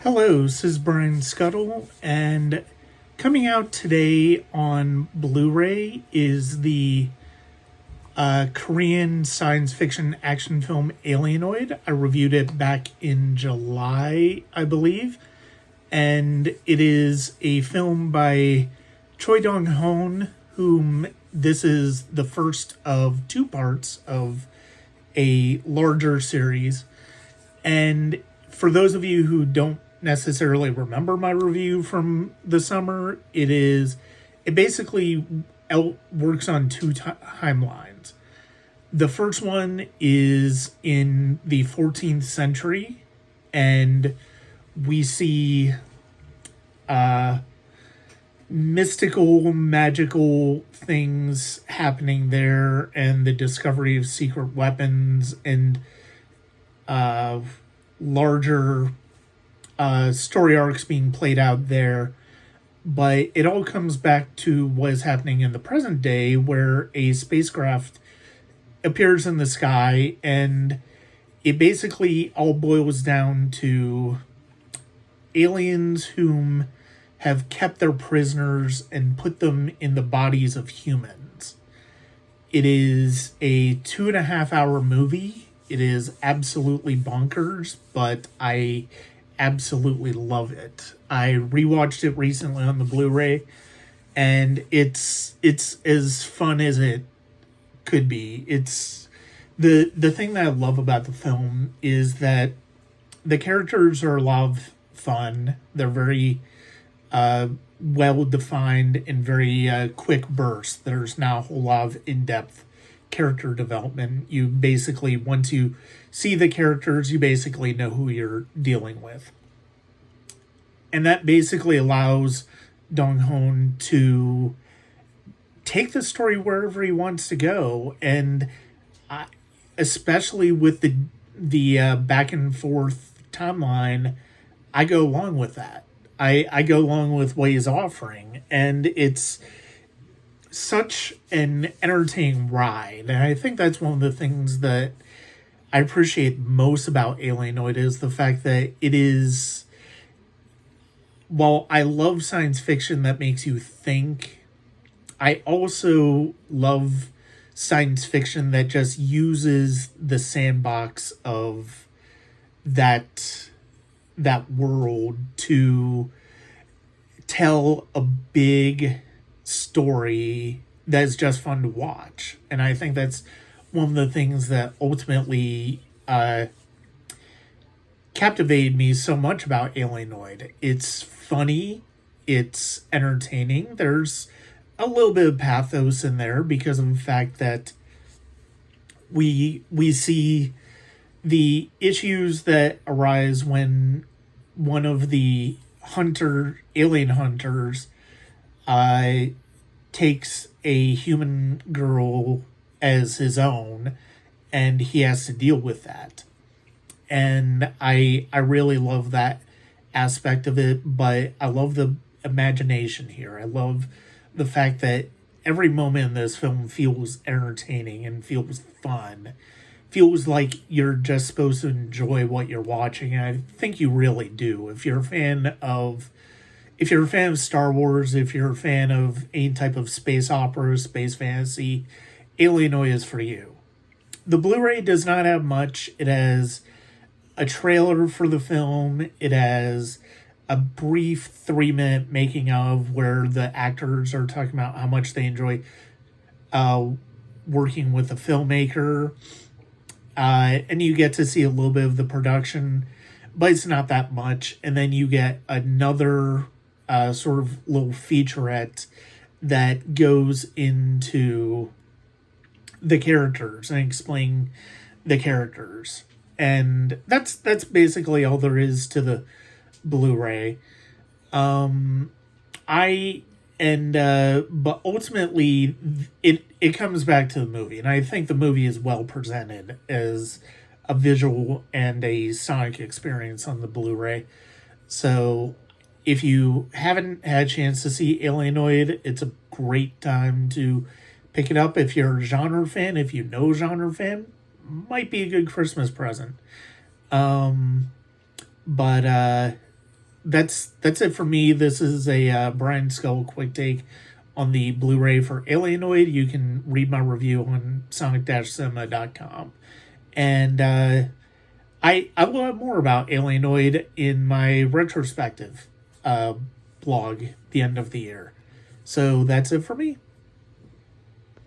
Hello, this is Brian Scuttle, and coming out today on Blu-ray is the Korean science fiction action film Alienoid. I reviewed it back in July, I believe, and it is a film by Choi Dong-hoon, whom this is the first of two parts of a larger series. And for those of you who don't necessarily remember my review from the summer, it basically works on two timelines. The first one is in the 14th century, and we see mystical, magical things happening there, and the discovery of secret weapons and larger story arcs being played out there. But it all comes back to what is happening in the present day, where a spacecraft appears in the sky, and it basically all boils down to aliens whom have kept their prisoners and put them in the bodies of humans. It is a 2.5 hour movie. It is absolutely bonkers, but I absolutely love it. I rewatched it recently on the Blu-ray, and it's as fun as it could be. It's the thing that I love about the film is that the characters are a lot of fun. They're very well defined and very quick bursts. There's not a whole lot of in-depth character development. You basically, once you see the characters, you basically know who you're dealing with. And that basically allows Dong-hoon to take the story wherever he wants to go. And especially with the back and forth timeline, I go along with that. I go along with what he's offering. And it's such an entertaining ride. And I think that's one of the things that I appreciate most about Alienoid is the fact that it is, while I love science fiction that makes you think, I also love science fiction that just uses the sandbox of that world to tell a big story that's just fun to watch. And I think that's one of the things that ultimately captivated me so much about Alienoid. It's funny, it's entertaining. There's a little bit of pathos in there because of the fact that we see the issues that arise when one of the alien hunters takes a human girl as his own, and he has to deal with that. And I really love that aspect of it, but I love the imagination here. I love the fact that every moment in this film feels entertaining and feels fun. Feels like you're just supposed to enjoy what you're watching, and I think you really do. If you're a fan of Star Wars, if you're a fan of any type of space opera, space fantasy, Alienoid is for you. The Blu-ray does not have much. It has a trailer for the film. It has a brief 3-minute making of where the actors are talking about how much they enjoy working with the filmmaker. And you get to see a little bit of the production, but it's not that much. And then you get another sort of little featurette that goes into the characters and explain the characters. And that's basically all there is to the Blu-ray. But ultimately it comes back to the movie, and I think the movie is well presented as a visual and a sonic experience on the Blu-ray. So if you haven't had a chance to see Alienoid, it's a great time to pick it up. If you're a genre fan, if you know genre fan, might be a good Christmas present. But that's it for me. This is a Brian Skull quick take on the Blu-ray for Alienoid. You can read my review on sonic-cinema.com. And I will have more about Alienoid in my retrospective blog the end of the year. So that's it for me.